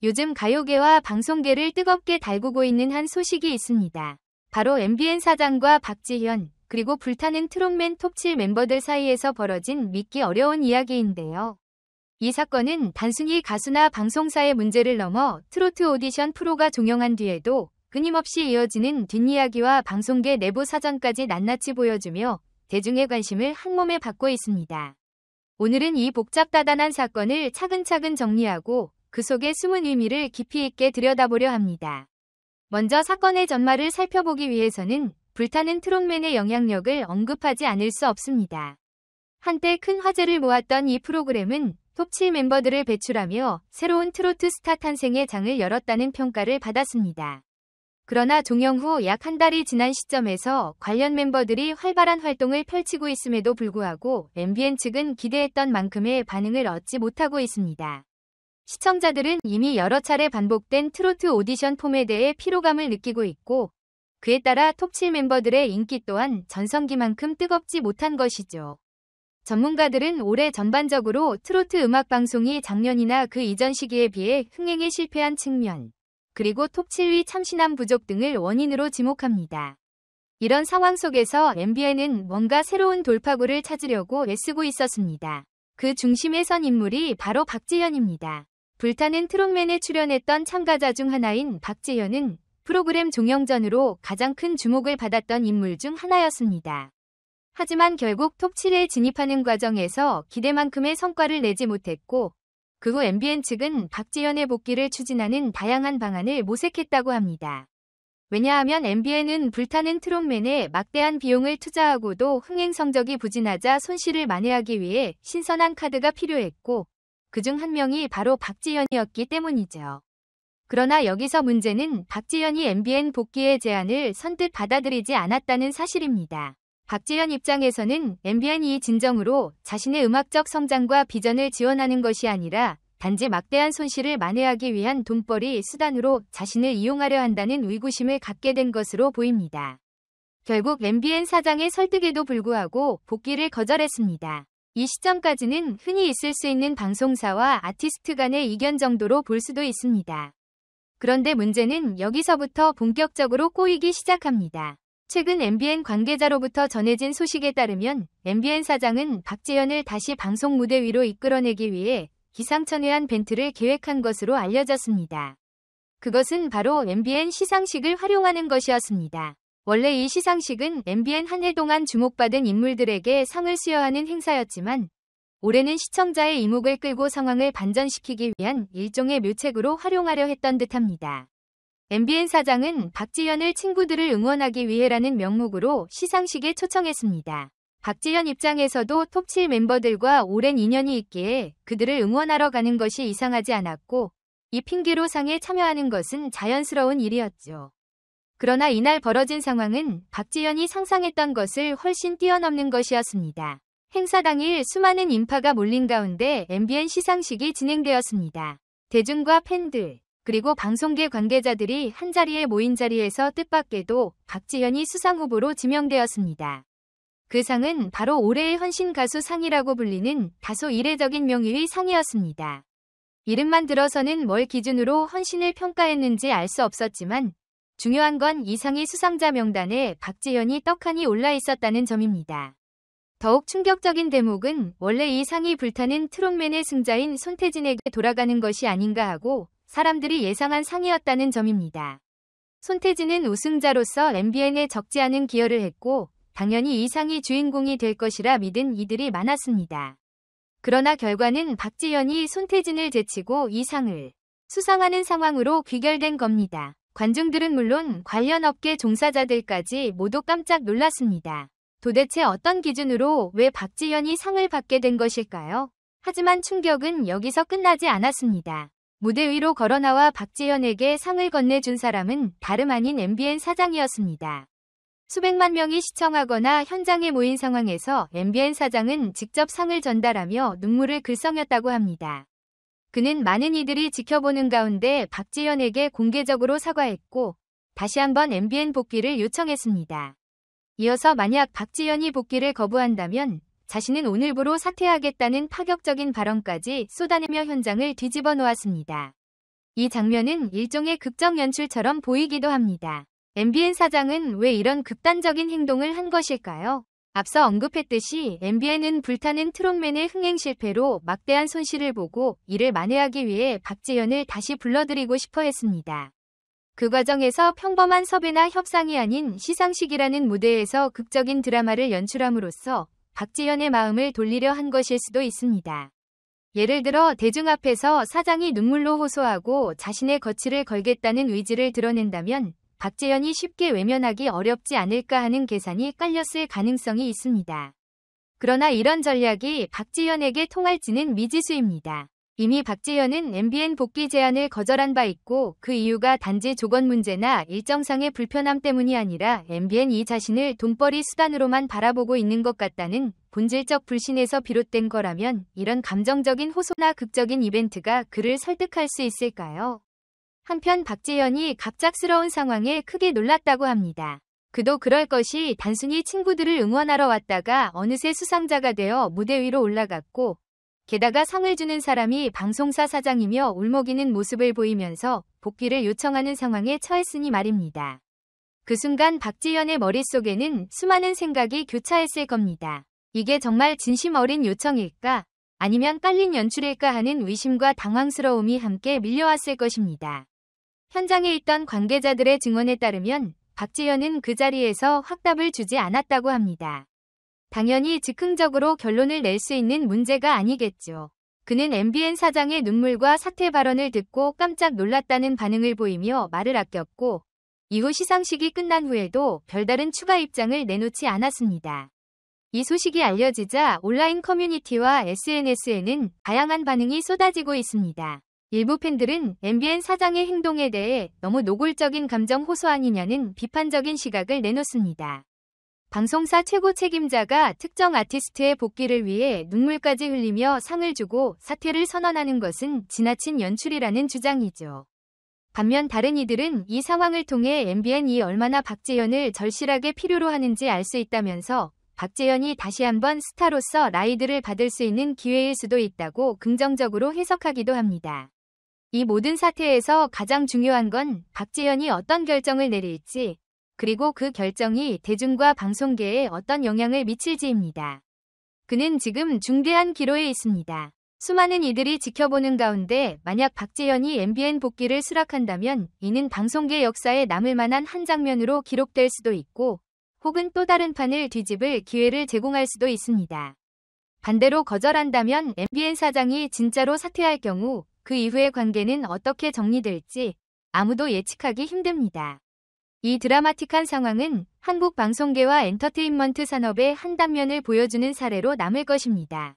요즘 가요계와 방송계를 뜨겁게 달구고 있는 한 소식이 있습니다. 바로 MBN 사장과 박지현, 그리고 불타는 트롯맨 톱7 멤버들 사이에서 벌어진 믿기 어려운 이야기인데요. 이 사건은 단순히 가수나 방송사의 문제를 넘어 트로트 오디션 프로가 종영한 뒤에도 끊임없이 이어지는 뒷이야기와 방송계 내부 사정까지 낱낱이 보여주며 대중의 관심을 한몸에 받고 있습니다. 오늘은 이 복잡다단한 사건을 차근차근 정리하고 그 속의 숨은 의미를 깊이 있게 들여다보려 합니다. 먼저 사건의 전말을 살펴보기 위해서는 불타는 트롯맨의 영향력을 언급하지 않을 수 없습니다. 한때 큰 화제를 모았던 이 프로그램은 톱7 멤버들을 배출하며 새로운 트로트 스타 탄생의 장을 열었다는 평가를 받았습니다. 그러나 종영 후 약 한 달이 지난 시점에서 관련 멤버들이 활발한 활동을 펼치고 있음에도 불구하고 MBN 측은 기대했던 만큼의 반응을 얻지 못하고 있습니다. 시청자들은 이미 여러 차례 반복된 트로트 오디션 폼에 대해 피로감을 느끼고 있고 그에 따라 톱7 멤버들의 인기 또한 전성기만큼 뜨겁지 못한 것이죠. 전문가들은 올해 전반적으로 트로트 음악 방송이 작년이나 그 이전 시기에 비해 흥행에 실패한 측면, 그리고 톱7위 참신함 부족 등을 원인으로 지목합니다. 이런 상황 속에서 MBN은 뭔가 새로운 돌파구를 찾으려고 애쓰고 있었습니다. 그 중심에 선 인물이 바로 박지현입니다. 불타는 트롯맨에 출연했던 참가자 중 하나인 박지현은 프로그램 종영 전으로 가장 큰 주목을 받았던 인물 중 하나였습니다. 하지만 결국 톱7에 진입하는 과정에서 기대만큼의 성과를 내지 못했고 그 후 MBN 측은 박지현의 복귀를 추진하는 다양한 방안을 모색했다고 합니다. 왜냐하면 MBN은 불타는 트롯맨에 막대한 비용을 투자하고도 흥행 성적이 부진하자 손실을 만회하기 위해 신선한 카드가 필요했고 그중 한 명이 바로 박지현이었기 때문이죠. 그러나 여기서 문제는 박지현이 MBN 복귀의 제안을 선뜻 받아들이지 않았다는 사실입니다. 박지현 입장에서는 MBN이 진정으로 자신의 음악적 성장과 비전을 지원하는 것이 아니라 단지 막대한 손실을 만회하기 위한 돈벌이 수단으로 자신을 이용하려 한다는 의구심을 갖게 된 것으로 보입니다. 결국 MBN 사장의 설득에도 불구하고 복귀를 거절했습니다. 이 시점까지는 흔히 있을 수 있는 방송사와 아티스트 간의 이견 정도로 볼 수도 있습니다. 그런데 문제는 여기서부터 본격적으로 꼬이기 시작합니다. 최근 MBN 관계자로부터 전해진 소식에 따르면 MBN 사장은 박지현을 다시 방송 무대 위로 이끌어내기 위해 기상천외한 벤트를 계획한 것으로 알려졌습니다. 그것은 바로 MBN 시상식을 활용하는 것이었습니다. 원래 이 시상식은 MBN 한 해 동안 주목받은 인물들에게 상을 수여하는 행사였지만 올해는 시청자의 이목을 끌고 상황을 반전시키기 위한 일종의 묘책으로 활용하려 했던 듯합니다. MBN 사장은 박지현을 친구들을 응원하기 위해라는 명목으로 시상식에 초청했습니다. 박지현 입장에서도 톱7 멤버들과 오랜 인연이 있기에 그들을 응원하러 가는 것이 이상하지 않았고 이 핑계로 상에 참여하는 것은 자연스러운 일이었죠. 그러나 이날 벌어진 상황은 박지현이 상상했던 것을 훨씬 뛰어넘는 것이었습니다. 행사 당일 수많은 인파가 몰린 가운데 MBN 시상식이 진행되었습니다. 대중과 팬들, 그리고 방송계 관계자들이 한자리에 모인 자리에서 뜻밖에도 박지현이 수상 후보로 지명되었습니다. 그 상은 바로 올해의 헌신 가수 상이라고 불리는 다소 이례적인 명의의 상이었습니다. 이름만 들어서는 뭘 기준으로 헌신을 평가했는지 알 수 없었지만 중요한 건 이 상의 수상자 명단에 박지현이 떡하니 올라 있었다는 점입니다. 더욱 충격적인 대목은 원래 이 상이 불타는 트롯맨의 승자인 손태진에게 돌아가는 것이 아닌가 하고 사람들이 예상한 상이었다는 점입니다. 손태진은 우승자로서 MBN에 적지 않은 기여를 했고 당연히 이 상이 주인공이 될 것이라 믿은 이들이 많았습니다. 그러나 결과는 박지현이 손태진을 제치고 이 상을 수상하는 상황으로 귀결된 겁니다. 관중들은 물론 관련 업계 종사자들까지 모두 깜짝 놀랐습니다. 도대체 어떤 기준으로 왜 박지현이 상을 받게 된 것일까요? 하지만 충격은 여기서 끝나지 않았습니다. 무대 위로 걸어나와 박지현에게 상을 건네준 사람은 다름 아닌 MBN 사장이었습니다. 수백만 명이 시청하거나 현장에 모인 상황에서 MBN 사장은 직접 상을 전달하며 눈물을 글썽였다고 합니다. 그는 많은 이들이 지켜보는 가운데 박지현에게 공개적으로 사과했고 다시 한번 MBN 복귀를 요청했습니다. 이어서 만약 박지현이 복귀를 거부한다면 자신은 오늘부로 사퇴하겠다는 파격적인 발언까지 쏟아내며 현장을 뒤집어 놓았습니다. 이 장면은 일종의 극적 연출처럼 보이기도 합니다. MBN 사장은 왜 이런 극단적인 행동을 한 것일까요? 앞서 언급했듯이 MBN은 불타는 트롯맨의 흥행 실패로 막대한 손실을 보고 이를 만회하기 위해 박지현을 다시 불러들이고 싶어 했습니다. 그 과정에서 평범한 섭외나 협상이 아닌 시상식이라는 무대에서 극적인 드라마를 연출함으로써 박지현의 마음을 돌리려 한 것일 수도 있습니다. 예를 들어 대중 앞에서 사장이 눈물로 호소하고 자신의 거취를 걸겠다는 의지를 드러낸다면 박지현이 쉽게 외면하기 어렵지 않을까 하는 계산이 깔렸을 가능성이 있습니다. 그러나 이런 전략이 박지현에게 통할지는 미지수입니다. 이미 박지현은 MBN 복귀 제안을 거절한 바 있고 그 이유가 단지 조건 문제나 일정상의 불편함 때문이 아니라 MBN이 자신을 돈벌이 수단으로만 바라보고 있는 것 같다는 본질적 불신에서 비롯된 거라면 이런 감정적인 호소나 극적인 이벤트가 그를 설득할 수 있을까요? 한편 박지현이 갑작스러운 상황에 크게 놀랐다고 합니다. 그도 그럴 것이 단순히 친구들을 응원하러 왔다가 어느새 수상자가 되어 무대 위로 올라갔고 게다가 상을 주는 사람이 방송사 사장이며 울먹이는 모습을 보이면서 복귀를 요청하는 상황에 처했으니 말입니다. 그 순간 박지현의 머릿속에는 수많은 생각이 교차했을 겁니다. 이게 정말 진심 어린 요청일까? 아니면 깔린 연출일까 하는 의심과 당황스러움이 함께 밀려왔을 것입니다. 현장에 있던 관계자들의 증언에 따르면 박지현은 그 자리에서 확답을 주지 않았다고 합니다. 당연히 즉흥적으로 결론을 낼 수 있는 문제가 아니겠죠. 그는 MBN 사장의 눈물과 사퇴 발언을 듣고 깜짝 놀랐다는 반응을 보이며 말을 아꼈고 이후 시상식이 끝난 후에도 별다른 추가 입장을 내놓지 않았습니다. 이 소식이 알려지자 온라인 커뮤니티와 SNS에는 다양한 반응이 쏟아지고 있습니다. 일부 팬들은 MBN 사장의 행동에 대해 너무 노골적인 감정 호소 아니냐는 비판적인 시각을 내놓습니다. 방송사 최고 책임자가 특정 아티스트의 복귀를 위해 눈물까지 흘리며 상을 주고 사퇴를 선언하는 것은 지나친 연출이라는 주장이죠. 반면 다른 이들은 이 상황을 통해 MBN이 얼마나 박지현을 절실하게 필요로 하는지 알 수 있다면서 박지현이 다시 한번 스타로서 라이드를 받을 수 있는 기회일 수도 있다고 긍정적으로 해석하기도 합니다. 이 모든 사태에서 가장 중요한 건 박지현이 어떤 결정을 내릴지 그리고 그 결정이 대중과 방송계에 어떤 영향을 미칠지입니다. 그는 지금 중대한 기로에 있습니다. 수많은 이들이 지켜보는 가운데 만약 박지현이 MBN 복귀를 수락한다면 이는 방송계 역사에 남을 만한 한 장면으로 기록될 수도 있고 혹은 또 다른 판을 뒤집을 기회를 제공할 수도 있습니다. 반대로 거절한다면 MBN 사장이 진짜로 사퇴할 경우 그 이후의 관계는 어떻게 정리될지 아무도 예측하기 힘듭니다. 이 드라마틱한 상황은 한국 방송계와 엔터테인먼트 산업의 한 단면을 보여주는 사례로 남을 것입니다.